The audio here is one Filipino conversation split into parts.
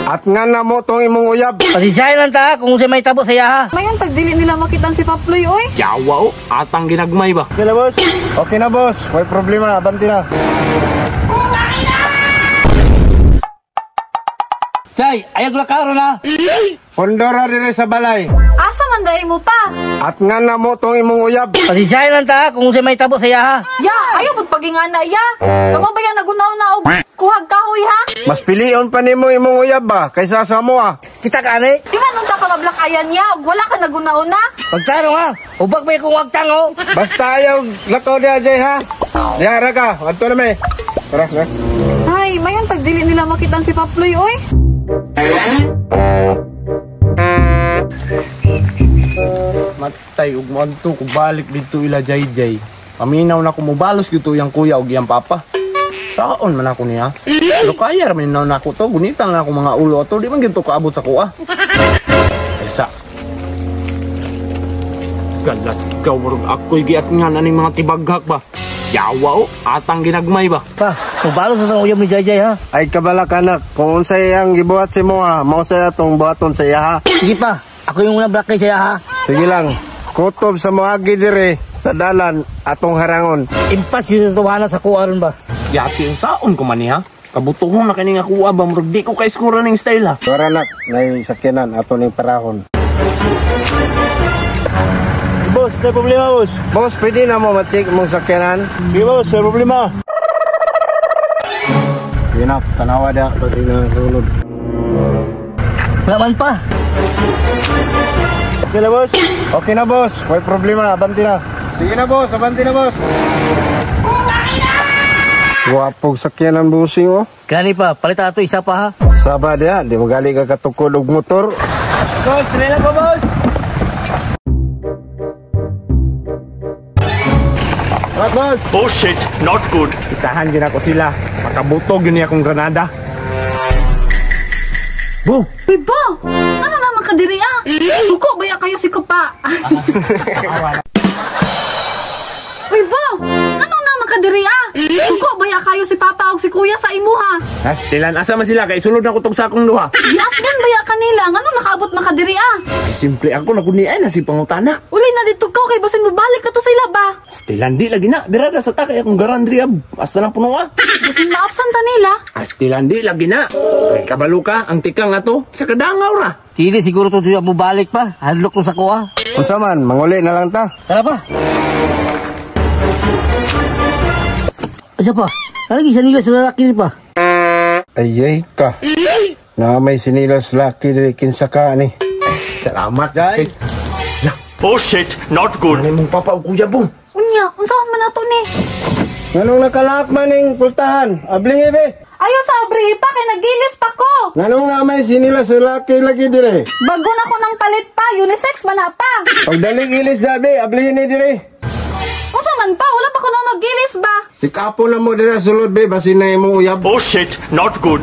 At nga na mo tong imong uyab. Pasisyahin lang ta kung siya may tabo sa yaha. Mayon tagdili nila makitan si Paploy oy. Yawa o, atang ginagmay ba? Okay na boss. Okay na boss, may problema, abanti na. Chay, ayag lakaro na. Pondora dire sa balay. Asa man daay mo pa? At nga na mo tong imong uyab. Pasisyahin lang ta kung siya may tabo sa yaha. Ya, ayo magpagingana ya. Kamo ba yan nagunaw na og kuhag kahoy ha? Mas pilion pa nimo imong uyab ba kaysa sa mo ah. Kita ka ani? Di man unta ka mablakayan ya og wala ka nagunaw na? Pagtanong ha, ubag may kung wagtang o. Basta ayaw lakaw dia Jay ha. Dihara ka, adto na may. Tara, tara. Ay, mayon tagdili nila makitan si Paploy oy. Matay, ug moadto ko balik dito ila Jay. Paminaw na ko mobalos gito yang kuya ug yang papa. Saon man ako niya. Pero kaya raman na ako to, gunitan na ako mga ulo ato, di man gito kaabot sa kuha. Isa. Galas ka, warog ako'y giat nga na mga tibaghak ba? Yawa o, atang ginagmay ba? Pa, pabalo sa uyab ni Jay ha. Ay kabalak anak, kung unsay ang gibuhat si mo ha, mao sa atong buhaton sa iya ha. Sige pa, ako yung unang black kay sa yaha. Sige lang, kutob sa moagi dire sa dalan atong harangon. Impas yun sa tuwanan sa kuwaron ba? Yati yung saon ko man niya. Kabutuhon na kaning kuha ba, murag di ko kaiskura ng style ha. Tara anak, nay sakyanan ato ning parahon. Boss, may problema boss. Boss, pwede na mo ma-check mong sakyanan? Sige boss, may problema. Pinak, tanawa dia pati na sulod. Wala man pa. Okay na boss? Okay na boss, may problema, abanti na. Sige na boss, abanti na boss. Wapog sakyanan busing oh. Gani pa, palita ato isa pa ha. Saba dia, di magali ka katukod og motor. Boss, trailer ko boss. Right boss. Oh shit, not good. Isahan din ako sila. Makabutog yun akong granada. Boom! Uy ba? Ano naman ka diri ah? Suko ba ya kayo si Kupa? Uy ba? Ano naman ka diri ah? Suko ba ya kayo si Papa og si Kuya sa imuha? Nastilan, asa man sila kay sulod na ko tong sakong duha. Giatgan ba ya kanila? Ngano nakaabot makadiri ah? Ay simple ako naguniay na si pangutana. Uli na dito ka kay basin mo balik ka to sila ba? Stilan di lagi na, birada sa takay akong garandriab. Asa na puno ah. Basin maapsan ta nila. Stilan di lagi na. Kay kabalo ka, ang tikang ato sa kadangaw ra. Hindi siguro to siya mo balik pa. Hadlok to sa kuha. Unsa man, manguli na lang ta. Tara pa. Asa pa? Lagi sa nila sa lalaki pa. Ayay ka. Na may sinilas laki diri kinsa ka ni. Salamat guys. Oh shit, not good. Ano mong papa o kuya bong? Unya, unsaon man nato ni? Nganong nakalak man ning pultahan? Abling ibe. Ayo sa abrihi pa kay nagilis pa ko. Nganong nga may sinilas laki lagi dire. Bago na ko ng palit pa, unisex man na pa. Pagdaling ilis dabi, abling ni dire. Unsa man pa, wala pa ko na nagilis ba? Si kapo na mo dire sulod be basin na imong uyab. Oh shit, not good.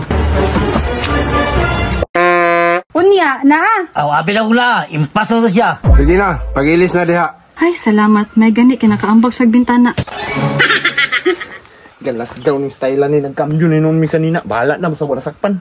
Unya, na. Aw, abi lang na. Impas na to siya. Sige na, pagilis na diha. Ay, salamat. May gani kinakaambag sa bintana. Galas daw ni style ni nagkamyo ni noon minsan nina. Bahala na sa wala sakpan.